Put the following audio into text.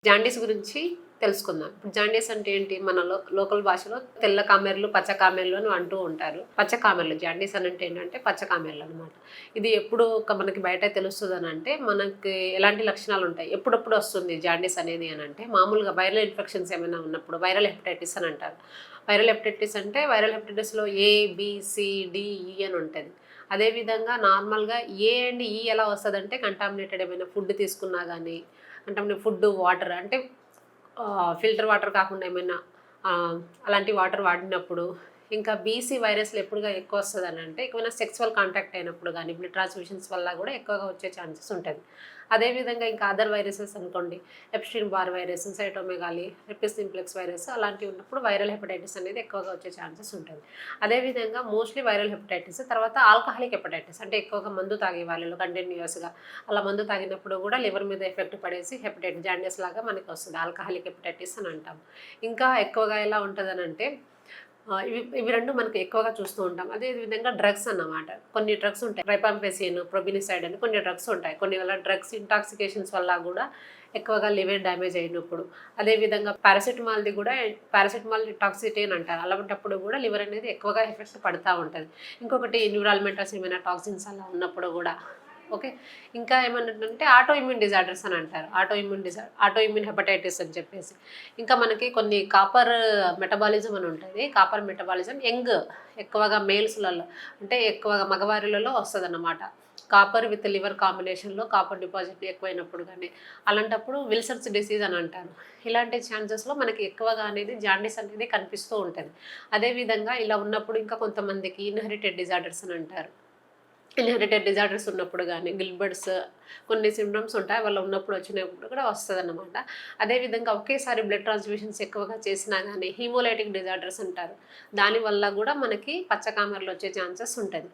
Jaundice గురించి తెలుసుకుందాం. ఇప్పుడు జాండీస్ అంటే ఏంటి? మన లోకల్ భాషలో తెల్ల కామెర్లు, పచ్చ కామెర్లు అని అంటూ ఉంటారు. పచ్చ కామెర్లు జాండీస్ అని అంటే ఏంటంటే పచ్చ కామెర్లు అనమాట. ఇది ఎప్పుడు మనకి బయట తెలుస్తుందని అంటే మనకి ఎలాంటి లక్షణాలు ఉంటాయి, ఎప్పుడెప్పుడు వస్తుంది జాండీస్ అనేది అని అంటే మామూలుగా వైరల్ ఇన్ఫెక్షన్స్ ఏమైనా ఉన్నప్పుడు వైరల్ హెపటైటిస్ అని అంటారు. వైరల్ హెపటైటిస్ అంటే వైరల్ హెపటైటిస్లో ABCDE అని ఉంటుంది. అదేవిధంగా నార్మల్గా ఏ అండ్ ఈ ఎలా వస్తుందంటే కంటామినేటెడ్ ఏమైనా ఫుడ్ తీసుకున్నా కానీ అంటే ఫుడ్ వాటర్ అంటే ఫిల్టర్ వాటర్ కాకుండా ఏమైనా అలాంటి వాటర్ వాడినప్పుడు ఇంకా బీసీ వైరస్లు ఎప్పుడుగా ఎక్కువ వస్తుంది అని అంటే ఏమైనా సెక్సువల్ కాంటాక్ట్ అయినప్పుడు కానీ బ్లడ్ ట్రాన్స్మిషన్స్ వల్ల కూడా ఎక్కువగా వచ్చే ఛాన్సెస్ ఉంటుంది. అదేవిధంగా ఇంకా అదర్ వైరసెస్ అనుకోండి, Epstein Barr virus, cytomegalo, herpes simplex virus అలాంటివి ఉన్నప్పుడు వైరల్ హెపటైటిస్ అనేది ఎక్కువగా వచ్చే ఛాన్సెస్ ఉంటుంది. అదేవిధంగా మోస్ట్లీ వైరల్ హెపటైటిస్ తర్వాత ఆల్కహాలిక్ హెపటైటిస్ అంటే ఎక్కువగా మందు తాగే వాళ్ళలో కంటిన్యూస్గా అలా మందు తాగినప్పుడు కూడా లివర్ మీద ఎఫెక్ట్ పడేసి హెపటైటిస్ జాండీస్ లాగా మనకి వస్తుంది, ఆల్కహాలిక్ హెపటైటిస్ అని అంటాం. ఇంకా ఎక్కువగా ఎలా ఉంటుందని అంటే ఇవి రెండు మనకి ఎక్కువగా చూస్తూ ఉంటాం. అదేవిధంగా డ్రగ్స్ అన్నమాట. కొన్ని డ్రగ్స్ ఉంటాయి, రైపాంపెసిన్, ప్రొబినిసైడ్ అని కొన్ని డ్రగ్స్ ఉంటాయి. కొన్ని వల్ల డ్రగ్స్ ఇంటాక్సికేషన్స్ వల్ల కూడా ఎక్కువగా లివర్ డ్యామేజ్ అయినప్పుడు, అదేవిధంగా పారాసిటమాల్ది కూడా పారాసిటమాల్ టాక్సిటీ అని అంటారు. అలాంటప్పుడు కూడా లివర్ అనేది ఎక్కువగా ఎఫెక్ట్ పడుతూ ఉంటుంది. ఇంకొకటి ఎన్విరాన్మెంటల్స్ ఏమైనా టాక్సిన్స్ అలా ఉన్నప్పుడు కూడా ఓకే. ఇంకా ఏమన్నట్టుంటే ఆటో ఇమ్యూన్ డిజార్డర్స్ అని అంటారు. ఆటో ఇమ్యూన్ హెపటైటిస్ అని చెప్పేసి. ఇంకా మనకి కొన్ని కాపర్ మెటబాలిజం అని ఉంటుంది. కాపర్ మెటబాలిజం ఎక్కువగా మేల్స్లలో అంటే ఎక్కువగా మగవారిలలో వస్తుందన్నమాట. కాపర్ విత్ లివర్ కాంబినేషన్లో కాపర్ డిపాజిట్ ఎక్కువైనప్పుడు కానీ అలాంటప్పుడు విల్సన్స్ డిసీజ్ అని అంటారు. ఇలాంటి ఛాన్సెస్లో మనకి ఎక్కువగా అనేది జాండీస్ అనేది కనిపిస్తూ ఉంటుంది. అదేవిధంగా ఇలా ఉన్నప్పుడు ఇంకా కొంతమందికి ఇన్హెరిటెడ్ డిజార్డర్స్ అని అంటారు. ఇన్హెరిటెడ్ డిజార్డర్స్ ఉన్నప్పుడు కానీ గిల్బర్ట్స్ కొన్ని సిమ్టమ్స్ ఉంటాయి, వాళ్ళు ఉన్నప్పుడు వచ్చినప్పుడు కూడా వస్తుంది అన్నమాట. అదేవిధంగా ఒకేసారి బ్లడ్ ట్రాన్స్ఫ్యూషన్స్ ఎక్కువగా చేసినా కానీ హీమోలైటిక్ డిజార్డర్స్ అంటారు. దానివల్ల కూడా మనకి పచ్చకామెర్లు వచ్చే ఛాన్సెస్ ఉంటుంది.